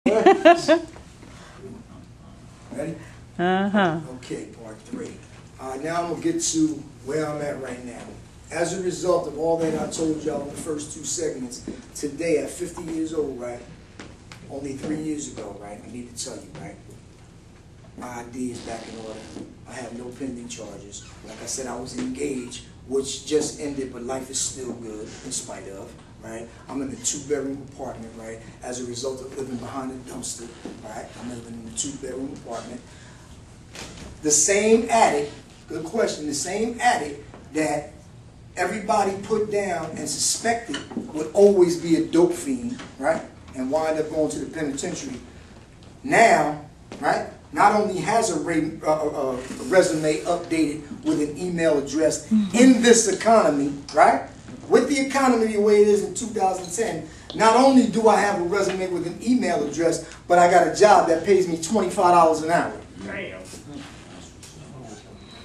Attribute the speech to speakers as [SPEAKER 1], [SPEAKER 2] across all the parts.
[SPEAKER 1] Ready?
[SPEAKER 2] Uh-huh.
[SPEAKER 1] Okay, part 3. Now I'm going to get to where I'm at right now. As a result of all that I told y'all in the first 2 segments, today at 50 years old, right, only 3 years ago, right, I need to tell you, right, my ID is back in order. I have no pending charges. Like I said, I was engaged, which just ended, but life is still good in spite of, right? I'm in a 2-bedroom apartment, right, as a result of living behind a dumpster, right? I'm living in a 2-bedroom apartment. The same attic, good question, the same attic that everybody put down and suspected would always be a dope fiend, right, and wind up going to the penitentiary. Now, right, not only has a resume updated with an email address in this economy, right, with the economy the way it is in 2010, not only do I have a resume with an email address, but I got a job that pays me $25 an hour.
[SPEAKER 3] Damn.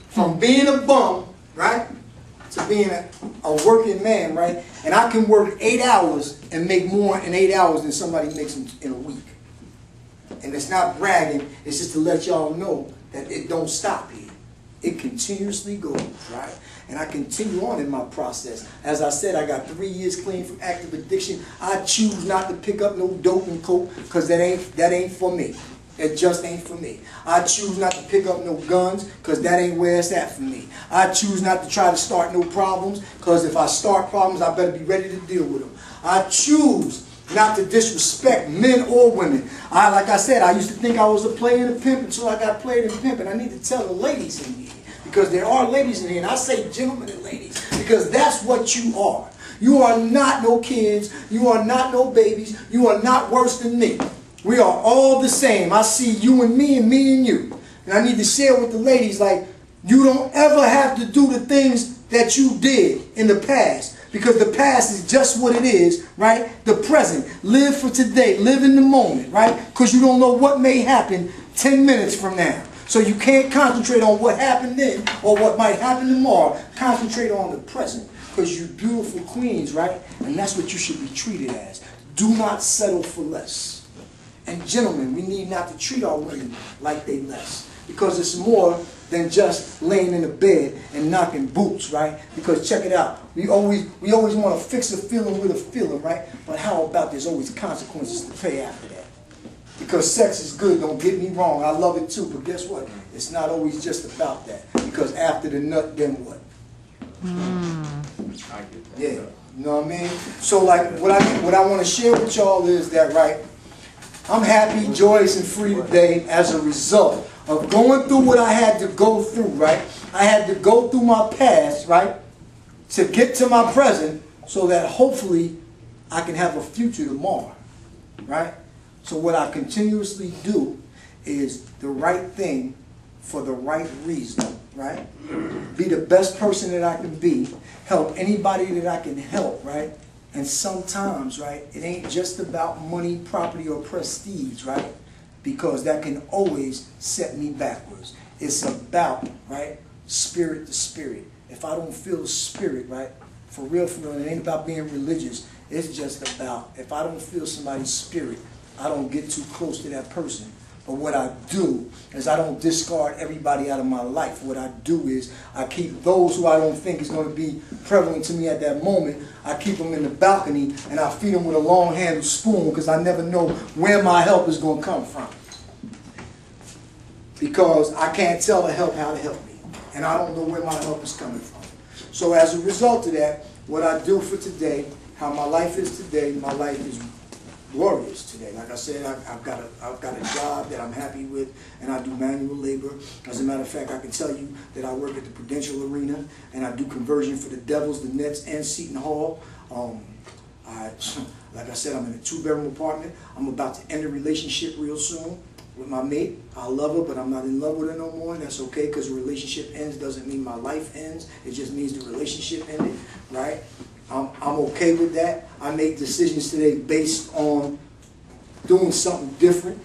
[SPEAKER 1] From being a bum, right, to being a working man, right, and I can work 8 hours and make more in 8 hours than somebody makes in a week. And it's not bragging, it's just to let y'all know that it don't stop here. It continuously goes, right? And I continue on in my process. As I said, I got 3 years clean from active addiction. I choose not to pick up no dope and coke because that ain't for me. It just ain't for me. I choose not to pick up no guns because that ain't where it's at for me. I choose not to try to start no problems because if I start problems, I better be ready to deal with them. I choose not to disrespect men or women. Like I said, I used to think I was a player and a pimp until I got played and pimp. And I need to tell the ladies in here, because there are ladies in here, and I say gentlemen and ladies, because that's what you are. You are not no kids. You are not no babies. You are not worse than me. We are all the same. I see you and me and you. And I need to share with the ladies, like, you don't ever have to do the things that you did in the past. Because the past is just what it is, right? The present. Live for today. Live in the moment, right? Because you don't know what may happen 10 minutes from now. So you can't concentrate on what happened then or what might happen tomorrow. Concentrate on the present. Because you're beautiful queens, right? And that's what you should be treated as. Do not settle for less. And gentlemen, we need not to treat our women like they less. Because it's more than just laying in a bed and knocking boots, right? Because check it out. We always want to fix a feeling with a feeling, right? But how about there's always consequences to pay after that? Because sex is good, don't get me wrong. I love it too, but guess what? It's not always just about that. Because after the nut, then what? Yeah, you know what I mean? So like what I want to share with y'all is that, right, I'm happy, joyous, and free today as a result of going through what I had to go through, right? I had to go through my past, right, to get to my present so that hopefully I can have a future tomorrow, right? So what I continuously do is the right thing for the right reason, right? Be the best person that I can be, help anybody that I can help, right? And sometimes, right, it ain't just about money, property, or prestige, right? Because that can always set me backwards. It's about, right, spirit to spirit. If I don't feel the spirit, right, for real, it ain't about being religious. It's just about, if I don't feel somebody's spirit, I don't get too close to that person. But what I do is I don't discard everybody out of my life. What I do is I keep those who I don't think is going to be prevalent to me at that moment. I keep them in the balcony and I feed them with a long-handled spoon because I never know where my help is going to come from. Because I can't tell the help how to help me. And I don't know where my help is coming from. So as a result of that, what I do for today, how my life is today, my life is glorious today. Like I said, I've got a job that I'm happy with, and I do manual labor. As a matter of fact, I can tell you that I work at the Prudential Arena, and I do conversion for the Devils, the Nets, and Seton Hall. Like I said, I'm in a 2-bedroom apartment. I'm about to end a relationship real soon with my mate. I love her, but I'm not in love with her no more, and that's okay, because the relationship ends doesn't mean my life ends. It just means the relationship ended, right? I'm okay with that. I make decisions today based on doing something different,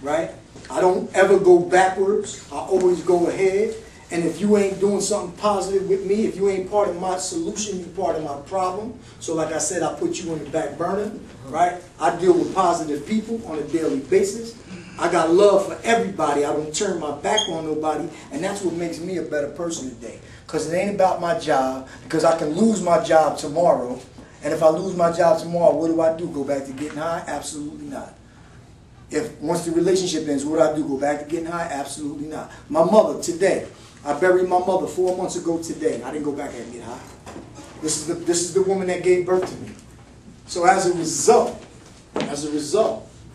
[SPEAKER 1] right? I don't ever go backwards. I always go ahead. And if you ain't doing something positive with me, if you ain't part of my solution, you're part of my problem. So like I said, I put you on the back burner, right? I deal with positive people on a daily basis. I got love for everybody. I don't turn my back on nobody. And that's what makes me a better person today. Because it ain't about my job. Because I can lose my job tomorrow. And if I lose my job tomorrow, what do? Go back to getting high? Absolutely not. If once the relationship ends, what do? Go back to getting high? Absolutely not. My mother, today. I buried my mother 4 months ago today. I didn't go back and get high. This is the woman that gave birth to me. So as a result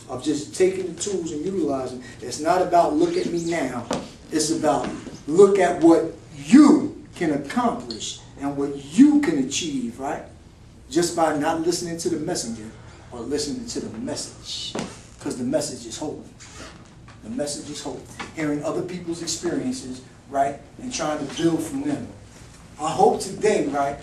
[SPEAKER 1] of just taking the tools and utilizing, it's not about look at me now. It's about look at what you can accomplish and what you can achieve, right? Just by not listening to the messenger or listening to the message. Because the message is hope. The message is hope. Hearing other people's experiences, right, and trying to build from them. I hope today, right,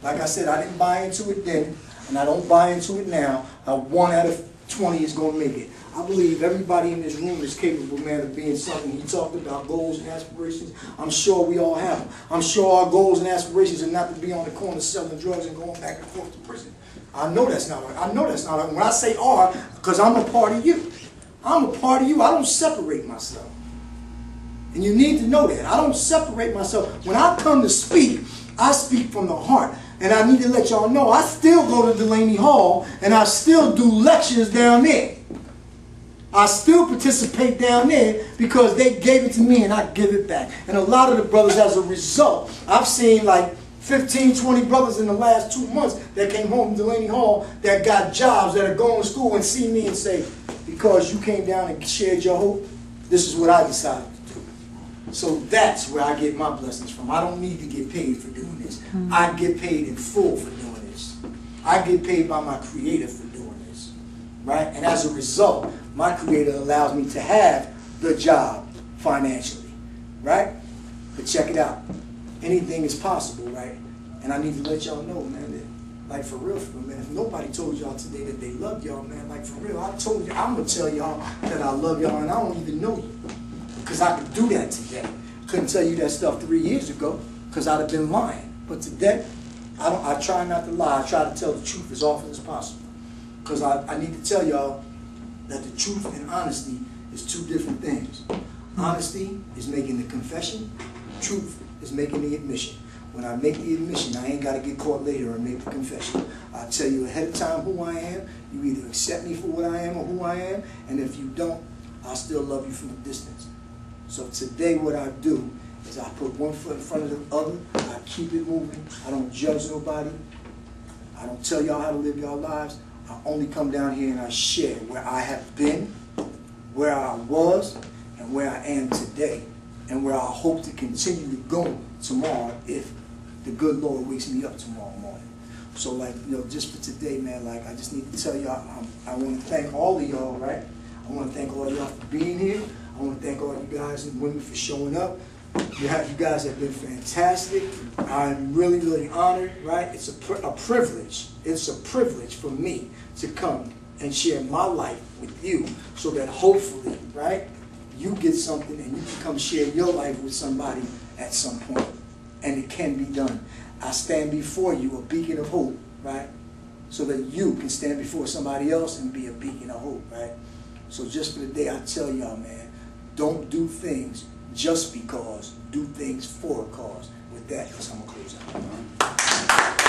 [SPEAKER 1] like I said, I didn't buy into it then, and I don't buy into it now. 1 out of 20 is going to make it. I believe everybody in this room is capable, man, of being something. He talked about goals and aspirations. I'm sure we all have them. I'm sure our goals and aspirations are not to be on the corner selling drugs and going back and forth to prison. I know that's not right. I know that's not right. When I say are, because I'm a part of you. I'm a part of you. I don't separate myself. And you need to know that. I don't separate myself. When I come to speak, I speak from the heart. And I need to let y'all know, I still go to Delaney Hall, and I still do lectures down there. I still participate down there because they gave it to me and I give it back. And a lot of the brothers, as a result, I've seen like 15, 20 brothers in the last 2 months that came home from Delaney Hall that got jobs, that are going to school and see me and say, because you came down and shared your hope, this is what I decided. So that's where I get my blessings from. I don't need to get paid for doing this. I get paid in full for doing this. I get paid by my Creator for doing this. Right? And as a result, my Creator allows me to have the job financially. Right? But check it out. Anything is possible, right? And I need to let y'all know, man, that, like for real, man, if nobody told y'all today that they love y'all, man, like for real, I told you, I'm going to tell y'all that I love y'all and I don't even know you. Because I could do that today. Couldn't tell you that stuff 3 years ago because I'd have been lying. But today, I try not to lie. I try to tell the truth as often as possible. Because I need to tell y'all that the truth and honesty is 2 different things. Honesty is making the confession. Truth is making the admission. When I make the admission, I ain't got to get caught later and make the confession. I tell you ahead of time who I am. You either accept me for what I am or who I am. And if you don't, I'll still love you from a distance. So today what I do is I put one foot in front of the other. I keep it moving. I don't judge nobody. I don't tell y'all how to live your lives. I only come down here and I share where I have been, where I was, and where I am today, and where I hope to continue to go tomorrow if the good Lord wakes me up tomorrow morning. So like, you know, just for today, man, like I just need to tell y'all, I want to thank all of y'all, right? I want to thank all of y'all for being here. I want to thank all you guys and women for showing up. You guys have been fantastic. I'm really, really honored, right? It's a privilege. It's a privilege for me to come and share my life with you so that hopefully, right, you get something and you can come share your life with somebody at some point. And it can be done. I stand before you a beacon of hope, right? So that you can stand before somebody else and be a beacon of hope, right? So just for the day, I tell y'all, man, don't do things just because. Do things for a cause. With that, I'm going to close out.